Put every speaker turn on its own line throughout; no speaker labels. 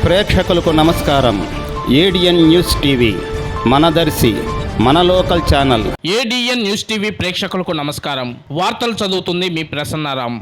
ప్రేక్షకులకు నమస్కారం. ADN news TV మనదర్శి మన local channel.
ADN news TV ప్రేక్షకులకు నమస్కారం. వార్తలు చదువుతుంది మీ ప్రసన్నారాం.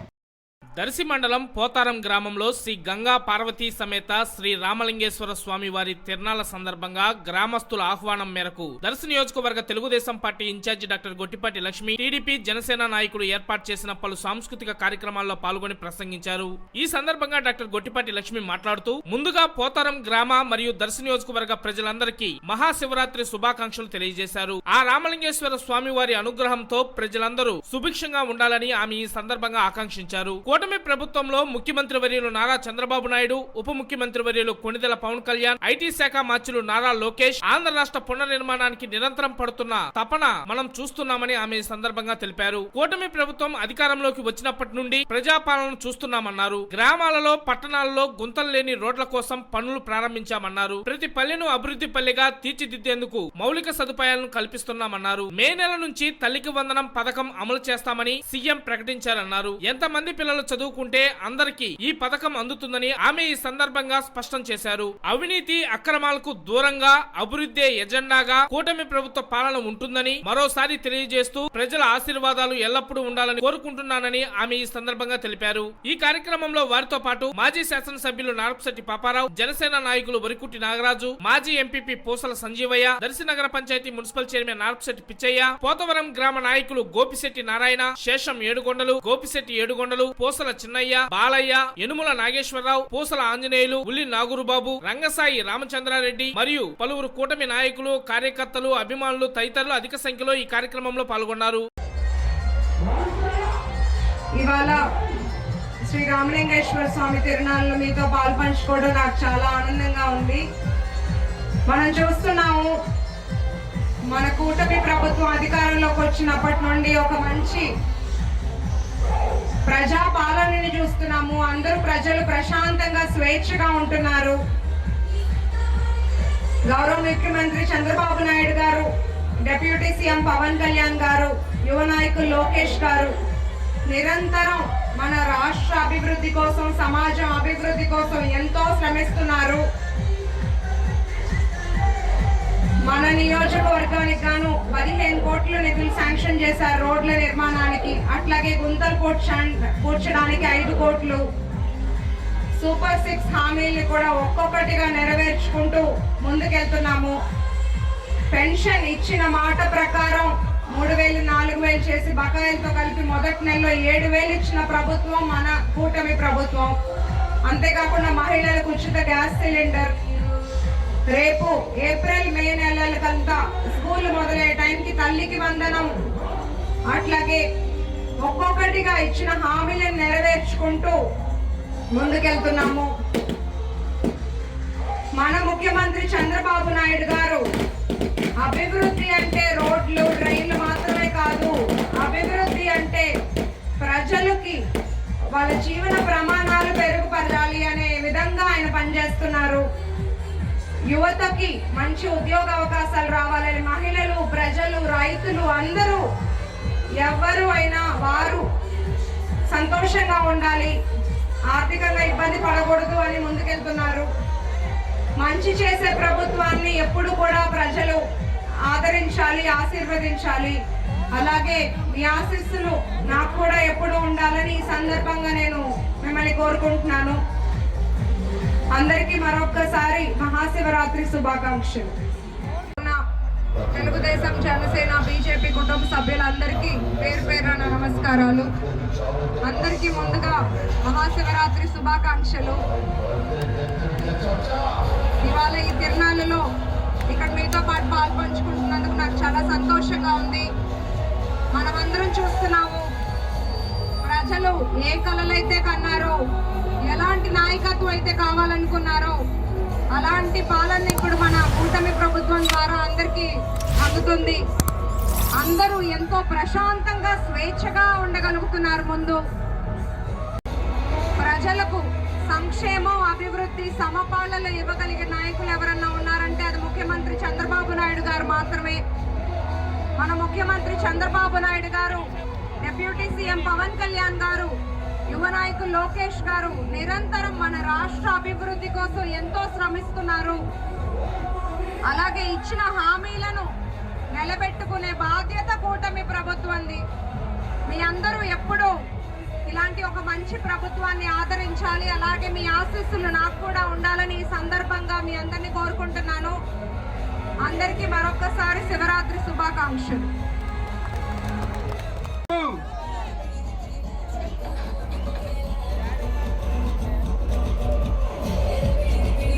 దర్శి మండలం పోతారం గ్రామంలో శ్రీ గంగా పార్వతీ సమేత శ్రీ రామలింగేశ్వర స్వామి వారి తిరునాళ్ల సందర్భంగా గ్రామస్తుల ఆహ్వానం మేరకు దర్శి నియోజకవర్గ Telugu Desam party incharge doctor Gottipati Lakshmi, TDP Janasena నాయకులు ఏర్పాటు చేసిన పలు సాంస్కృతిక కార్యక్రమాల్లో పాల్గొని ప్రసంగించారు. ఈ సందర్భంగా డాక్టర్ గొట్టిపాటి లక్ష్మి మాట్లాడుతూ, ముందుగా పోతారం గ్రామ మరియు దర్శి నియోజకవర్గ ప్రజలందరికీ మహాశివరాత్రి శుభాకాంక్షలు తెలియజేశారు. ఆ రామలింగేశ్వర స్వామి వారి అనుగ్రహంతో ప్రజలందరూ సుభిక్షంగా ఉండాలని ఆమె ఈ సందర్భంగా ఆకాంక్షించారు. కూటమి ప్రభుత్వంలో ముఖ్యమంత్రి వర్యులు నారా చంద్రబాబు నాయుడు, ఉప ముఖ్యమంత్రి వర్యులు కొణిదెల పవన్ కళ్యాణ్, ఐటీ శాఖ మార్చులు నారా లోకేష్ ఆంధ్ర రాష్ట్ర పునర్నిర్మాణానికి నిరంతరం పడుతున్న తపన మనం చూస్తున్నామని ఆమె ఈ సందర్భంగా తెలిపారు. కూటమి ప్రభుత్వం అధికారంలోకి వచ్చినప్పటి నుండి ప్రజాపాలన చూస్తున్నామన్నారు. గ్రామాలలో, పట్టణాలలో గుంతలు లేని రోడ్ల కోసం పనులు ప్రారంభించామన్నారు. ప్రతి పల్లెను అభివృద్ధి పల్లెగా తీర్చిదిద్దేందుకు మౌలిక సదుపాయాలను కల్పిస్తున్నామన్నారు. మే నెల నుంచి తల్లికి వందనం పథకం అమలు చేస్తామని సీఎం ప్రకటించారన్నారు. ఎంతమంది పిల్లలు చదువుకుంటే అందరికీ ఈ పథకం అందుతుందని ఆమె ఈ సందర్భంగా స్పష్టం చేశారు. అవినీతి అక్రమాలకు దూరంగా అభివృద్ధి ఎజెండాగా కూటమి ప్రభుత్వ పాలన ఉంటుందని మరోసారి తెలియజేస్తూ ప్రజల ఆశీర్వాదాలు ఎల్లప్పుడూ ఉండాలని కోరుకుంటున్నానని ఆమె ఈ సందర్భంగా తెలిపారు. ఈ కార్యక్రమంలో వారితో పాటు మాజీ శాసనసభ్యులు నారపశెట్టి పాపారావు, జనసేన నాయకులు వరికుట్టి నాగరాజు, మాజీ ఎంపీపీ పూసల సంజీవయ్య, దర్శి నగర పంచాయతీ మున్సిపల్ చైర్మన్ నారపశెట్టి పిచ్చయ్య, పోతవరం గ్రామ నాయకులు గోపిశెట్టి నారాయణ, శేషం ఏడుగొండలు, గోపిశెట్టి ఏడుగొండలు, పూసల చిన్నయ్య, బాలయ్య, యనుమల నాగేశ్వరరావు, పూసల ఆంజనేయులు, ఉల్లి నాగురుబాబు, రంగసాయి రామచంద్రారెడ్డి మరియు పలువురు కూటమి నాయకులు, కార్యకర్తలు, అభిమానులు తదితరులు అధిక సంఖ్యలో ఈ కార్యక్రమంలో పాల్గొన్నారు.
ఇవాళ శ్రీ రామలింగేశ్వర స్వామి తిరునాళ్ళలో మీతో పాల్పంచుకోవడం నాకు చాలా ఆనందంగా ఉంది. మనం చూస్తున్నాము, మన కూటమి ప్రభుత్వం అధికారంలోకి వచ్చినప్పటి నుండి ఒక మంచి ప్రజా పాలనని చూస్తున్నాము. అందరూ ప్రజలు ప్రశాంతంగా స్వేచ్ఛగా ఉంటున్నారు. గౌరవ ముఖ్యమంత్రి చంద్రబాబు నాయుడు గారు, డిప్యూటీ సీఎం పవన్ కళ్యాణ్ గారు, యువ నాయకులు లోకేష్ గారు నిరంతరం మన రాష్ట్ర అభివృద్ధి కోసం, సమాజం అభివృద్ధి కోసం ఎంతో శ్రమిస్తున్నారు. మన నియోజకవర్గానికి గాను 15 కోట్లు నిధులు శాంక్షన్ చేశారు రోడ్ల నిర్మాణానికి. అట్లాగే గుంతలు పూడ్చడానికి 5 కోట్లు. సూపర్ 6 హామీల్ని కూడా ఒక్కొక్కటిగా నెరవేర్చుకుంటూ ముందుకెళ్తున్నాము. పెన్షన్ ఇచ్చిన మాట ప్రకారం 3,000 4,000 చేసి బకాయిలతో కలిపి మొదటి నెలలో 7,000 ఇచ్చిన ప్రభుత్వం మన కూటమి ప్రభుత్వం. అంతేకాకుండా మహిళలకు ఉచిత గ్యాస్ సిలిండర్, రేపు ఏప్రిల్ మే నెలలకంతా స్కూల్ మొదలయ్యే టైంకి తల్లికి వందనం, అట్లాగే ఒక్కొక్కటిగా ఇచ్చిన హామీలను నెరవేర్చుకుంటూ ముందుకెళ్తున్నాము. మన ముఖ్యమంత్రి చంద్రబాబు నాయుడు గారు అభివృద్ధి అంటే రోడ్లు, రైళ్లు మాత్రమే కాదు, అభివృద్ధి అంటే ప్రజలకి వాళ్ళ జీవన ప్రమాణాలు మెరుగుపరచాలి అనే విధంగా ఆయన పనిచేస్తున్నారు. యువతకి మంచి ఉద్యోగ అవకాశాలు రావాలని, మహిళలు, ప్రజలు, రైతులు అందరూ ఎవరు అయినా వారు సంతోషంగా ఉండాలి, ఆర్థికంగా ఇబ్బంది పడకూడదు అని ముందుకెళ్తున్నారు. మంచి చేసే ప్రభుత్వాన్ని ఎప్పుడు కూడా ప్రజలు ఆదరించాలి, ఆశీర్వదించాలి. అలాగే మీ ఆశీస్సులు నాకు కూడా ఎప్పుడు ఉండాలని ఈ సందర్భంగా నేను మిమ్మల్ని కోరుకుంటున్నాను. అందరికీ మరొక్కసారి మహాశివరాత్రి శుభాకాంక్షలు. తెలుగుదేశం, జనసేన, బీజేపీ కుటుంబ సభ్యులందరికీ పేరు పేరున నమస్కారాలు. అందరికీ ముందుగా మహాశివరాత్రి శుభాకాంక్షలు. ఇవాళ ఈ తిరునాళ్ళలో ఇక్కడ మీతో పాటు పాల్పంచుకుంటున్నందుకు నాకు చాలా సంతోషంగా ఉంది. మనమందరం చూస్తున్నాము, ప్రజలు ఏ కలలైతే కన్నారో, ఎలాంటి నాయకత్వం అయితే కావాలనుకున్నారో అలాంటి పాలన ఇప్పుడు మన కూటమి ప్రభుత్వం ద్వారా అందరికీ అందుతుంది. అందరూ ఎంతో ప్రశాంతంగా, స్వేచ్ఛగా ఉండగలుగుతున్నారు. ముందు ప్రజలకు సంక్షేమం, అభివృద్ధి, సమపాలన ఇవ్వగలిగే నాయకులు ఎవరన్నా ఉన్నారంటే అది ముఖ్యమంత్రి చంద్రబాబు నాయుడు గారు మాత్రమే. మన ముఖ్యమంత్రి చంద్రబాబు నాయుడు గారు, డిప్యూటీ సీఎం పవన్ కళ్యాణ్ గారు యువ నాయకులు లోకేష్ గారు నిరంతరం మన రాష్ట్ర అభివృద్ధి కోసం ఎంతో శ్రమిస్తున్నారు. అలాగే ఇచ్చిన హామీలను నిలబెట్టుకునే బాధ్యత కూటమి ప్రభుత్వంది. మీ అందరూ ఎప్పుడూ ఇలాంటి ఒక మంచి ప్రభుత్వాన్ని ఆదరించాలి. అలాగే మీ ఆశీస్సులు నాకు కూడా ఉండాలని ఈ సందర్భంగా మీ అందరినీ కోరుకుంటున్నాను. అందరికీ మరొకసారి శివరాత్రి శుభాకాంక్షలు.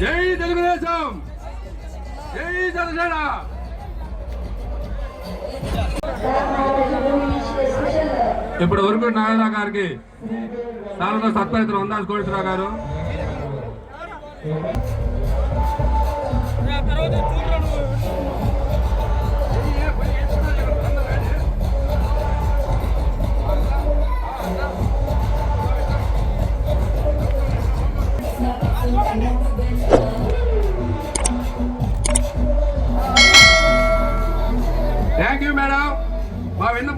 జై తెలుగుదేశం, జై జనసేన. ఇప్పటి వరకు నాగరావు గారికి సారథ సత్పరిత్ర ఉందాల్సి కోటేశ్వరరావు గారు. Thank you madam. మా విన్నపం